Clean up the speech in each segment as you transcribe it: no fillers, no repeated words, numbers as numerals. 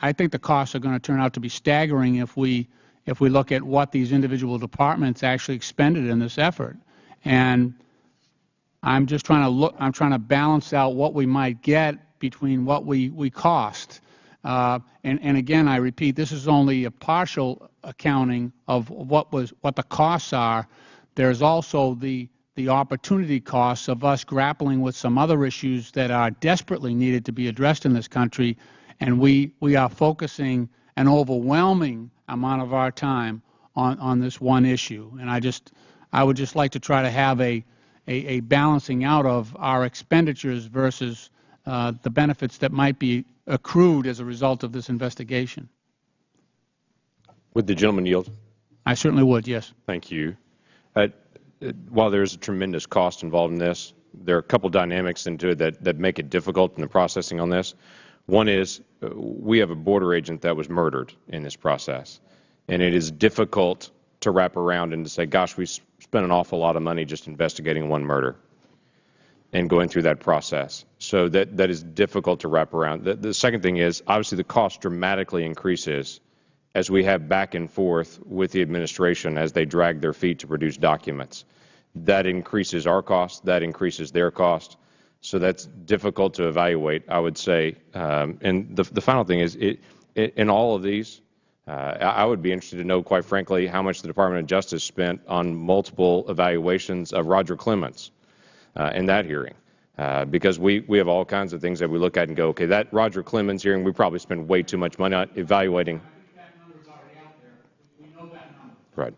I think the costs are going to turn out to be staggering if we look at what these individual departments actually expended in this effort. And I'm just trying to look. I'm trying to balance out what we might get between what we cost. And again, I repeat, this is only a partial accounting of what the costs are. There's also the opportunity costs of us grappling with some other issues that are desperately needed to be addressed in this country, and we are focusing an overwhelming amount of our time on this one issue. And I would just like to try to have a balancing out of our expenditures versus the benefits that might be accrued as a result of this investigation. Would the gentleman yield? I certainly would, yes. Thank you. While there is a tremendous cost involved in this, there are a couple dynamics into it that make it difficult in the processing on this. One is we have a border agent that was murdered in this process, and it is difficult to wrap around and to say, gosh, we spent an awful lot of money just investigating one murder and going through that process. So that is difficult to wrap around. The second thing is, obviously, the cost dramatically increases as we have back and forth with the administration as they drag their feet to produce documents. That increases our cost. That increases their cost. So that's difficult to evaluate, I would say. And the final thing is, in all of these, I would be interested to know, quite frankly, how much the Department of Justice spent on multiple evaluations of Roger Clemens in that hearing. Because we have all kinds of things that we look at and go, okay, that Roger Clemens hearing, we probably spend way too much money on evaluating. Right.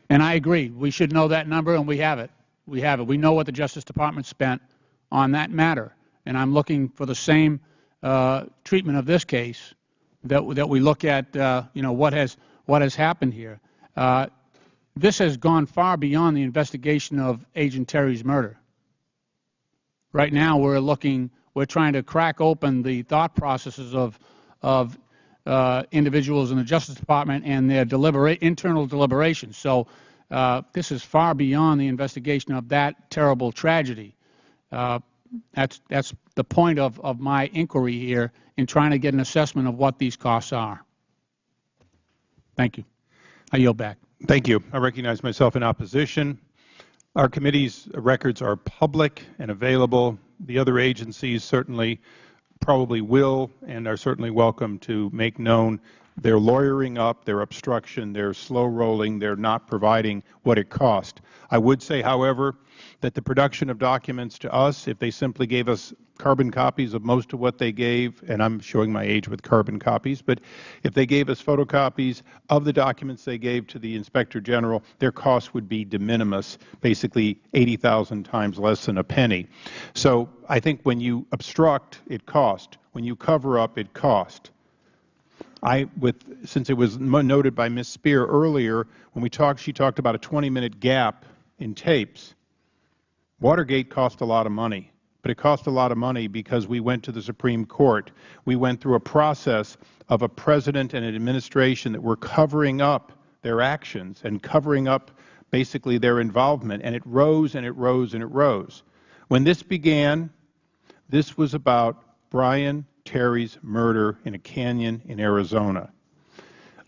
And I agree. We should know that number, and we have it. We have it. We know what the Justice Department spent on that matter. And I'm looking for the same treatment of this case that we look at, what has happened here. This has gone far beyond the investigation of Agent Terry's murder. Right now, we're trying to crack open the thought processes of individuals in the Justice Department and their internal deliberations. So this is far beyond the investigation of that terrible tragedy. That's the point of my inquiry here in trying to get an assessment of what these costs are. Thank you. I yield back. Thank you. I recognize myself in opposition. Our committee's records are public and available. The other agencies certainly probably will and are certainly welcome to make known their lawyering up, their obstruction, their slow rolling, their not providing what it cost. I would say, however, that the production of documents to us, if they simply gave us carbon copies of most of what they gave, and I'm showing my age with carbon copies, but if they gave us photocopies of the documents they gave to the Inspector General, their cost would be de minimis, basically 80,000 times less than a penny. So I think when you obstruct, it cost. When you cover up, it cost. Since it was noted by Ms. Spear earlier, when she talked about a 20-minute gap in tapes. Watergate cost a lot of money, but it cost a lot of money because we went to the Supreme Court. We went through a process of a president and an administration that were covering up their actions and covering up basically their involvement, and it rose and it rose and it rose. When this began, this was about Brian Terry's murder in a canyon in Arizona.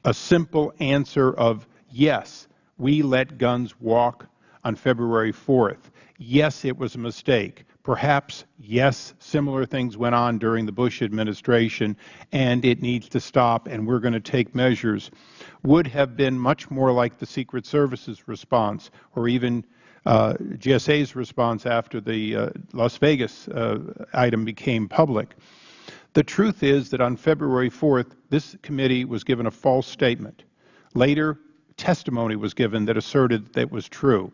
A simple answer of yes, we let guns walk on February 4th. Yes, it was a mistake. Perhaps, yes, similar things went on during the Bush administration, and it needs to stop, and we're going to take measures, would have been much more like the Secret Service's response, or even GSA's response after the Las Vegas item became public. The truth is that on February 4th, this committee was given a false statement. Later, testimony was given that asserted that was true.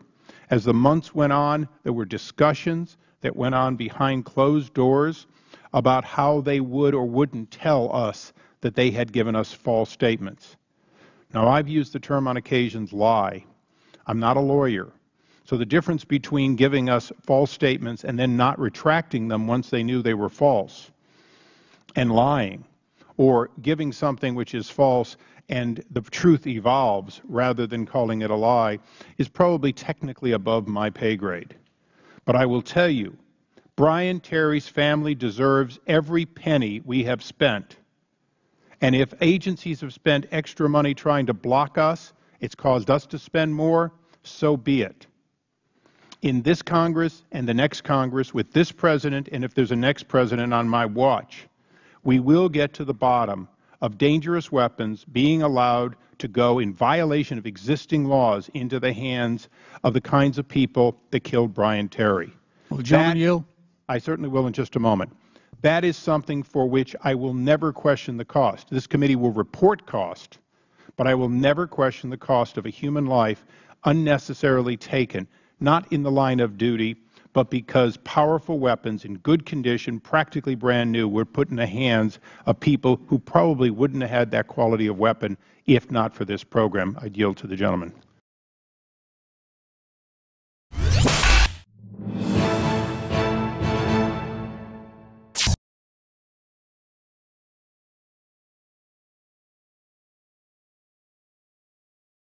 As the months went on, there were discussions that went on behind closed doors about how they would or wouldn't tell us that they had given us false statements. Now, I've used the term on occasions lie. I'm not a lawyer. So the difference between giving us false statements and then not retracting them once they knew they were false and lying, or giving something which is false and the truth evolves rather than calling it a lie, is probably technically above my pay grade. But I will tell you, Brian Terry's family deserves every penny we have spent. And if agencies have spent extra money trying to block us, it's caused us to spend more, so be it. In this Congress and the next Congress, with this President, and if there's a next President on my watch, we will get to the bottom of dangerous weapons being allowed to go in violation of existing laws into the hands of the kinds of people that killed Brian Terry. Well, gentlemen, you? I certainly will in just a moment. That is something for which I will never question the cost. This committee will report cost, but I will never question the cost of a human life unnecessarily taken, not in the line of duty, but because powerful weapons in good condition, practically brand new, were put in the hands of people who probably wouldn't have had that quality of weapon if not for this program. I yield to the gentleman.